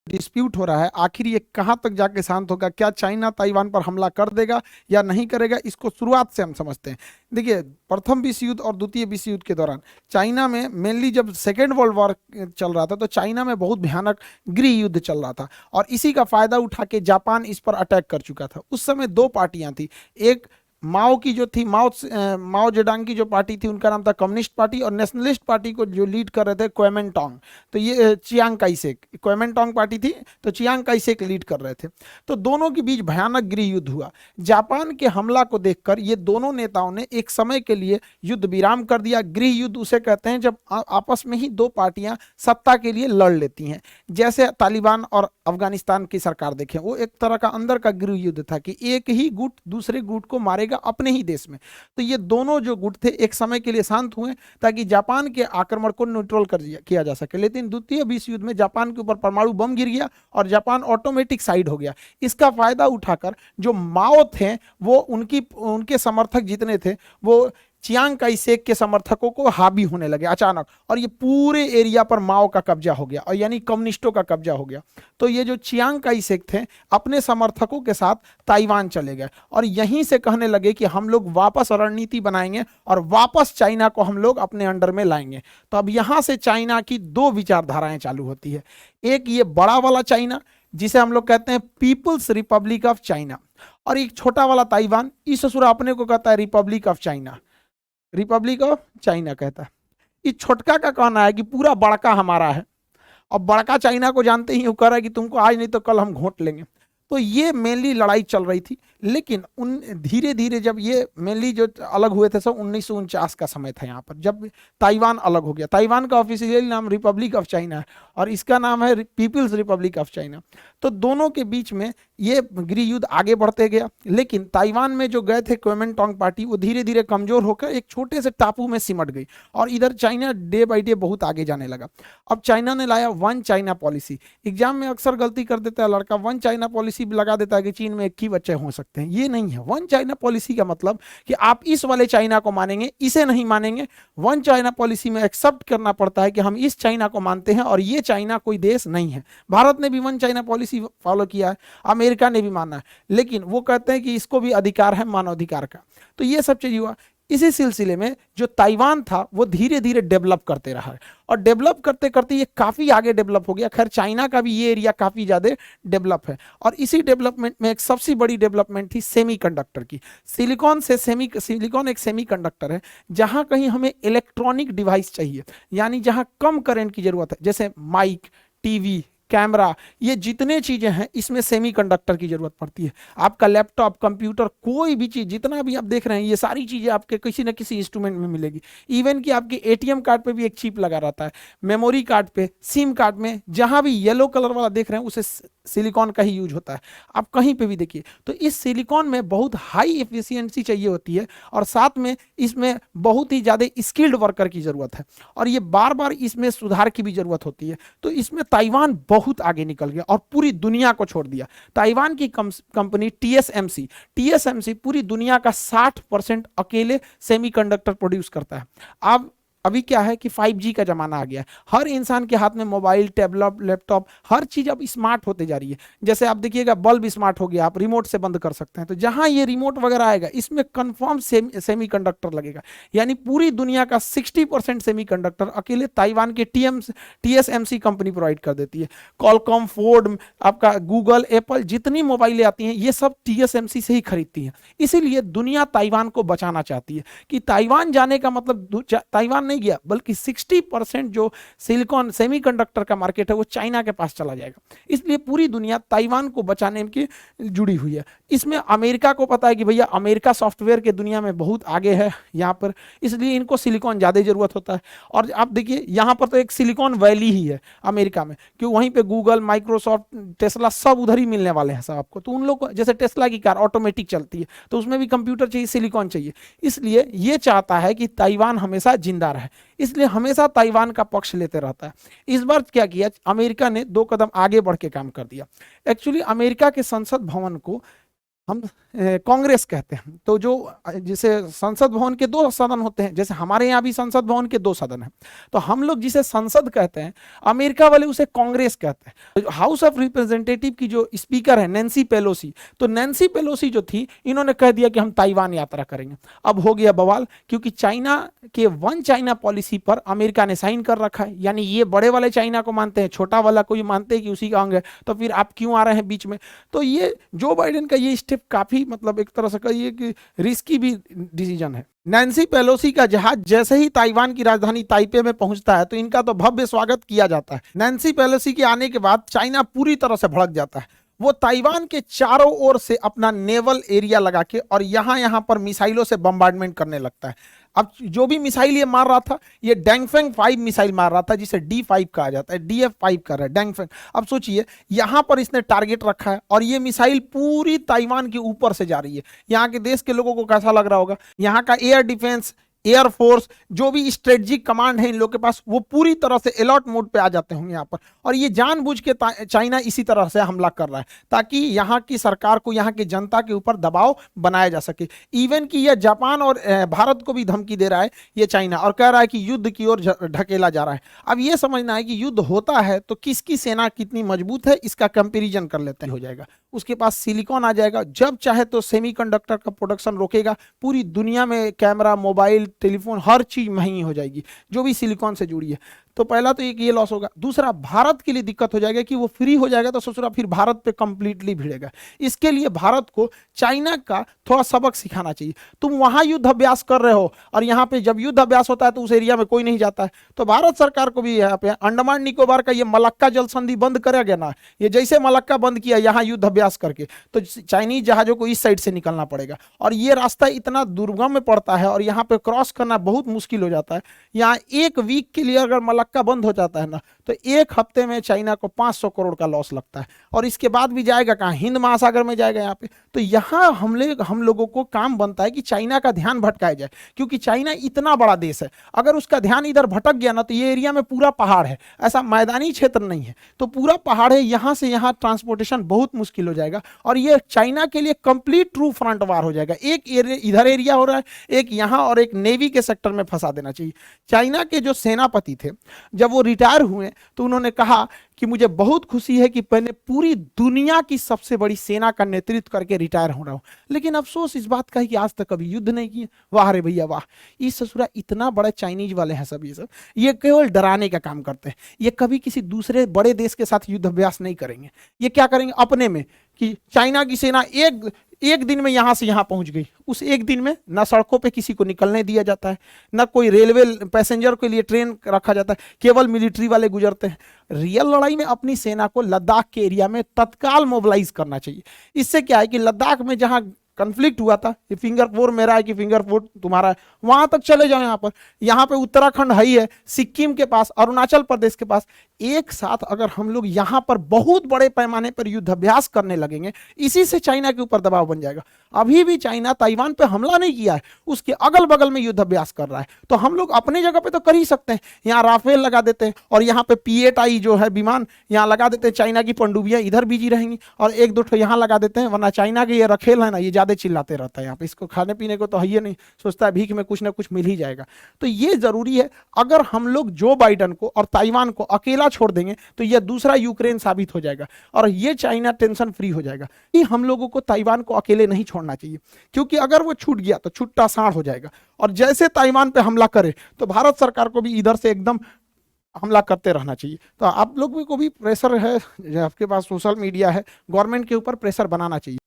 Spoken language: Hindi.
डिस्प्यूट हो रहा है, आखिर ये कहाँ तक जाके शांत होगा? क्या चाइना ताइवान पर हमला कर देगा या नहीं करेगा? इसको शुरुआत से हम समझते हैं। देखिए, प्रथम विश्व युद्ध और द्वितीय विश्व युद्ध के दौरान चाइना में मेनली जब सेकेंड वर्ल्ड वॉर चल रहा था तो चाइना में बहुत भयानक गृह युद्ध चल रहा था, और इसी का फायदा उठा के जापान इस पर अटैक कर चुका था। उस समय दो पार्टियां थी, एक माओ की जो थी, माओ जेडांग की जो पार्टी थी उनका नाम था कम्युनिस्ट पार्टी, और नेशनलिस्ट पार्टी को जो लीड कर रहे थे क्वेमेंटोंग, तो ये चियांग काई शेक, क्वेमेंटोंग पार्टी थी तो चियांग काई शेक लीड कर रहे थे। तो दोनों के बीच भयानक गृह युद्ध हुआ। जापान के हमला को देखकर ये दोनों नेताओं ने एक समय के लिए युद्ध विराम कर दिया। गृह युद्ध उसे कहते हैं जब आपस में ही दो पार्टियां सत्ता के लिए लड़ लेती हैं, जैसे तालिबान और अफगानिस्तान की सरकार देखें, वो एक तरह का अंदर का गृह युद्ध था कि एक ही गुट दूसरे गुट को मारेगा अपने ही देश में। तो ये दोनों जो गुट थे एक समय के लिए शांत हुए ताकि जापान के आक्रमण को न्यूट्रल कर किया जा सके। लेकिन द्वितीय विश्व युद्ध में जापान के ऊपर परमाणु बम गिर गया और जापान ऑटोमेटिक साइड हो गया। इसका फायदा उठाकर जो माओ थे वो उनके समर्थक जितने थे वो चियांग काई शेक के समर्थकों को हावी होने लगे अचानक, और ये पूरे एरिया पर माओ का कब्जा हो गया, और यानी कम्युनिस्टों का कब्जा हो गया। तो ये जो चियांग काई शेक थे अपने समर्थकों के साथ ताइवान चले गए, और यहीं से कहने लगे कि हम लोग वापस रणनीति बनाएंगे और वापस चाइना को हम लोग अपने अंडर में लाएंगे। तो अब यहां से चाइना की दो विचारधाराएं चालू होती है। एक ये बड़ा वाला चाइना जिसे हम लोग कहते हैं पीपुल्स रिपब्लिक ऑफ चाइना, और एक छोटा वाला ताइवान, इस ससुरा अपने को कहता है Republic of China, Republic of China कहता है। इस छोटका का कहना है कि पूरा बड़का हमारा है, और बड़का चाइना को जानते ही वो कह रहा है कि तुमको आज नहीं तो कल हम घोंट लेंगे। तो ये मेनली लड़ाई चल रही थी। लेकिन उन धीरे धीरे जब ये मेनली जो अलग हुए थे सब 1949 का समय था यहाँ पर, जब ताइवान अलग हो गया। ताइवान का ऑफिशियल नाम रिपब्लिक ऑफ चाइना है और इसका नाम है पीपल्स रिपब्लिक ऑफ चाइना। तो दोनों के बीच में ये गृह युद्ध आगे बढ़ते गया। लेकिन ताइवान में जो गए थे क्वेमेंटोंग पार्टी, वो धीरे धीरे कमजोर होकर एक छोटे से टापू में सिमट गई, और इधर चाइना डे बाई डे बहुत आगे जाने लगा। अब चाइना ने लाया वन चाइना पॉलिसी। एग्जाम में अक्सर गलती कर देता है लड़का, वन चाइना पॉलिसी लगा देता है कि चीन में एक ही बच्चे हो सकते हैं। ये नहीं है। वन चाइना पॉलिसी का मतलब कि आप इस वाले चाइना को मानेंगे, इसे नहीं मानेंगे। वन चाइना पॉलिसी में एक्सेप्ट करना पड़ता है कि हम इस चाइना को मानते हैं और ये चाइना कोई देश नहीं है। भारत ने भी वन चाइना पॉलिसी फॉलो किया है, अमेरिका ने भी माना है, लेकिन वो कहते हैं कि इसको भी अधिकार है मानवाधिकार का। तो ये सब चीज हुआ। इसी सिलसिले में जो ताइवान था वो धीरे धीरे डेवलप करते रहा है, और डेवलप करते करते ये काफी आगे डेवलप हो गया। खैर चाइना का भी ये एरिया काफी ज्यादा डेवलप है, और इसी डेवलपमेंट में एक सबसे बड़ी डेवलपमेंट थी सेमीकंडक्टर की। सिलिकॉन एक सेमीकंडक्टर है। जहां कहीं हमें इलेक्ट्रॉनिक डिवाइस चाहिए, यानी जहां कम करंट की जरूरत है, जैसे माइक, टीवी, कैमरा, ये जितने चीजें हैं इसमें सेमीकंडक्टर की जरूरत पड़ती है। आपका लैपटॉप, कंप्यूटर, कोई भी चीज जितना भी आप देख रहे हैं, ये सारी चीजें आपके किसी न किसी इंस्ट्रूमेंट में मिलेगी। इवन कि आपके एटीएम कार्ड पे भी एक चिप लगा रहता है, मेमोरी कार्ड पे, सिम कार्ड में, जहां भी येलो कलर वाला देख रहे हैं उसे सिलिकॉन का ही यूज होता है। आप कहीं पे भी देखिए तो इस सिलिकॉन में बहुत हाई एफिशिएंसी चाहिए होती है, और साथ में इसमें बहुत ही ज्यादा स्किल्ड वर्कर की जरूरत है, और ये बार बार इसमें सुधार की भी जरूरत होती है। तो इसमें ताइवान बहुत आगे निकल गया और पूरी दुनिया को छोड़ दिया। ताइवान की कंपनी टीएसएमसी पूरी दुनिया का 60% अकेले सेमीकंडक्टर प्रोड्यूस करता है। अब अभी क्या है कि 5G का जमाना आ गया है। हर इंसान के हाथ में मोबाइल, टैबलेट, लैपटॉप, हर चीज अब स्मार्ट होते जा रही है। जैसे आप देखिएगा बल्ब स्मार्ट हो गया, आप रिमोट से बंद कर सकते हैं। तो जहां ये रिमोट वगैरह आएगा इसमें कंफर्म सेमीकंडक्टर लगेगा, यानी पूरी दुनिया का 60% सेमीकंडक्टर अकेले ताइवान के टीएसएमसी कंपनी प्रोवाइड कर देती है। कॉलकॉम, फोर्ड, आपका गूगल, एप्पल, जितनी मोबाइलें आती हैं ये सब टीएसएमसी से ही खरीदती हैं। इसीलिए दुनिया ताइवान को बचाना चाहती है कि ताइवान जाने का मतलब ताइवान गया, बल्कि 60% जो सिलिकॉन सेमीकंडक्टर का मार्केट है वो चाइना के पास चला जाएगा। इसलिए पूरी दुनिया ताइवान को बचाने की जुड़ी हुई है। इसमें अमेरिका को पता है कि भैया अमेरिका सॉफ्टवेयर के दुनिया में बहुत आगे है यहाँ पर, इसलिए इनको सिलिकॉन ज्यादा जरूरत होता है। और आप देखिए यहाँ पर तो एक सिलिकॉन वैली ही है अमेरिका में, क्योंकि वहीं पे गूगल, माइक्रोसॉफ्ट, टेस्ला सब उधर ही मिलने वाले हैं सब आपको। तो उन लोग जैसे टेस्ला की कार ऑटोमेटिक चलती है तो उसमें भी कंप्यूटर चाहिए, सिलिकॉन चाहिए। इसलिए ये चाहता है कि ताइवान हमेशा जिंदा रहे, इसलिए हमेशा ताइवान का पक्ष लेते रहता है। इस बार क्या किया, अमेरिका ने 2 कदम आगे बढ़ के काम कर दिया। एक्चुअली अमेरिका के संसद भवन को हम कांग्रेस कहते हैं। तो जो जिसे संसद भवन के दो सदन होते हैं, जैसे हमारे यहाँ भी संसद भवन के दो सदन हैं, तो हम लोग जिसे संसद कहते हैं, अमेरिका वाले उसे कांग्रेस कहते हैं। तो हाउस ऑफ रिप्रेजेंटेटिव की जो स्पीकर है नैन्सी पेलोसी, तो नैन्सी पेलोसी जो थी, इन्होंने कह दिया कि हम ताइवान यात्रा करेंगे। अब हो गया बवाल, क्योंकि चाइना के वन चाइना पॉलिसी पर अमेरिका ने साइन कर रखा है, यानी ये बड़े वाले चाइना को मानते हैं, छोटा वाला को ये मानते हैं कि उसी का अंग है, तो फिर आप क्यों आ रहे हैं बीच में। तो ये जो बाइडेन का ये स्टेप काफी मतलब एक तरह से कहिए कि रिस्की भी डिसीजन है। नैन्सी पेलोसी का जहाज जैसे ही ताइवान की राजधानी ताइपे में पहुंचता है, तो इनका तो भव्य स्वागत किया जाता है। नैन्सी पेलोसी के आने के बाद चाइना पूरी तरह से भड़क जाता है। वो ताइवान के चारों ओर से अपना नेवल एरिया लगा के और यहां पर मिसाइलों से बम्बार्डमेंट करने लगता है। अब जो भी मिसाइल ये मार रहा था, ये डैंगफेंग 5 मिसाइल मार रहा था, जिसे D5 कहा जाता है, DF5 कर रहा है डैंगफेंग। अब सोचिए यहां पर इसने टारगेट रखा है और ये मिसाइल पूरी ताइवान के ऊपर से जा रही है। यहाँ के देश के लोगों को कैसा लग रहा होगा, यहाँ का एयर डिफेंस, एयरफोर्स, जो भी स्ट्रेटजिक कमांड है इन लोग के पास, वो पूरी तरह से अलर्ट मोड पे आ जाते होंगे यहाँ पर। और ये जानबूझ के चाइना इसी तरह से हमला कर रहा है ताकि यहाँ की सरकार को, यहाँ की जनता के ऊपर दबाव बनाया जा सके। इवन कि यह जापान और भारत को भी धमकी दे रहा है ये चाइना, और कह रहा है कि युद्ध की ओर ढकेला जा रहा है। अब ये समझना है कि युद्ध होता है तो किसकी सेना कितनी मजबूत है, इसका कंपेरिजन कर लेते हैं, हो जाएगा। उसके पास सिलिकॉन आ जाएगा, जब चाहे तो सेमीकंडक्टर का प्रोडक्शन रोकेगा, पूरी दुनिया में कैमरा, मोबाइल, टेलीफोन, हर चीज महंगी हो जाएगी जो भी सिलिकॉन से जुड़ी है। तो पहला तो एक ये लॉस होगा। दूसरा, भारत के लिए दिक्कत हो जाएगा कि वो फ्री हो जाएगा तो ससुरा फिर भारत पे कंप्लीटली भिड़ेगा। इसके लिए भारत को चाइना का थोड़ा सबक सिखाना चाहिए। तुम वहां युद्ध अभ्यास कर रहे हो और यहाँ पे जब युद्ध अभ्यास होता है तो उस एरिया में कोई नहीं जाता है, तो भारत सरकार को भी यहाँ पे अंडमान निकोबार का ये मलक्का जल संधि बंद करेगा ना, ये जैसे मलक्का बंद किया यहाँ युद्ध अभ्यास करके, तो चाइनीज जहाजों को इस साइड से निकलना पड़ेगा। और ये रास्ता इतना दुर्गम में पड़ता है और यहाँ पे क्रॉस करना बहुत मुश्किल हो जाता है। यहाँ एक वीक के लिए अगर मलक्का बंद हो जाता है ना, तो एक हफ्ते में चाइना को 500 करोड़ का लॉस लगता है। और इसके बाद भी जाएगा कहाँ, हिंद महासागर में जाएगा यहाँ पे। तो यहाँ हम लोगों को काम बनता है कि चाइना का ध्यान भटकाया जाए, क्योंकि चाइना इतना बड़ा देश है, अगर उसका ध्यान इधर भटक गया ना, तो ये एरिया में पूरा पहाड़ है, ऐसा मैदानी क्षेत्र नहीं है, तो पूरा पहाड़ है, यहाँ से यहाँ ट्रांसपोर्टेशन बहुत मुश्किल हो जाएगा। और ये चाइना के लिए कंप्लीट ट्रू फ्रंट वार हो जाएगा। एक इधर एरिया हो रहा है, एक यहाँ, और एक नेवी के सेक्टर में फंसा देना चाहिए। चाइना के जो सेनापति थे, जब वो रिटायर हुए तो उन्होंने कहा कि मुझे बहुत खुशी है कि मैंने पूरी दुनिया की सबसे बड़ी सेना का नेतृत्व करके रिटायर हो रहा हूं, लेकिन अफसोस इस बात का है कि आज तक कभी युद्ध नहीं किए। वाह रे भैया वाह, ये ससुरा इतना बड़ा चाइनीज वाले हैं सब, ये केवल डराने का काम करते हैं। ये कभी किसी दूसरे बड़े देश के साथ युद्ध अभ्यास नहीं करेंगे। ये क्या करेंगे अपने में, कि चाइना की सेना एक दिन में यहां से यहां पहुंच गई, उस एक दिन में ना सड़कों पे किसी को निकलने दिया जाता है, ना कोई रेलवे पैसेंजर के लिए ट्रेन रखा जाता है, केवल मिलिट्री वाले गुजरते हैं। रियल लड़ाई में अपनी सेना को लद्दाख के एरिया में तत्काल मोबिलाइज करना चाहिए। इससे क्या है कि लद्दाख में जहां कन्फ्लिक्ट हुआ था, ये फिंगर 4 मेरा है कि फिंगर 4 तुम्हारा है, वहां तक चले जाओ। यहाँ पे उत्तराखंड है ही है, सिक्किम के पास, अरुणाचल प्रदेश के पास। एक साथ अगर हम लोग यहाँ पर बहुत बड़े पैमाने पर युद्ध अभ्यास करने लगेंगे, इसी से चाइना के ऊपर दबाव बन जाएगा। अभी भी चाइना ताइवान पे हमला नहीं किया है, उसके अगल बगल में युद्ध अभ्यास कर रहा है। तो हम लोग अपने जगह पे तो कर ही सकते हैं, यहाँ राफेल लगा देते हैं और यहाँ पे P-8I जो है विमान यहाँ लगा देते हैं, चाइना की पनडुब्बियां इधर बिजी रहेंगी, और एक दो ठो यहाँ लगा देते हैं। वरना चाइना के ये रखेल है ना, ये ज्यादा चिल्लाते रहता है यहाँ पे, इसको खाने पीने को तो है ही नहीं, सोचता है भीख में कुछ ना कुछ मिल ही जाएगा। तो ये जरूरी है, अगर हम लोग जो बाइडन को और ताइवान को अकेला छोड़ देंगे तो यह दूसरा यूक्रेन साबित हो जाएगा और ये चाइना टेंशन फ्री हो जाएगा। कि हम लोगों को ताइवान को अकेले नहीं छोड़ना चाहिए, क्योंकि अगर वो छूट गया तो छुट्टा साढ़ हो जाएगा। और जैसे ताइवान पे हमला करे तो भारत सरकार को भी इधर से एकदम हमला करते रहना चाहिए। तो आप लोगों को भी प्रेशर है, आपके पास सोशल मीडिया है, गवर्नमेंट के ऊपर प्रेशर बनाना चाहिए।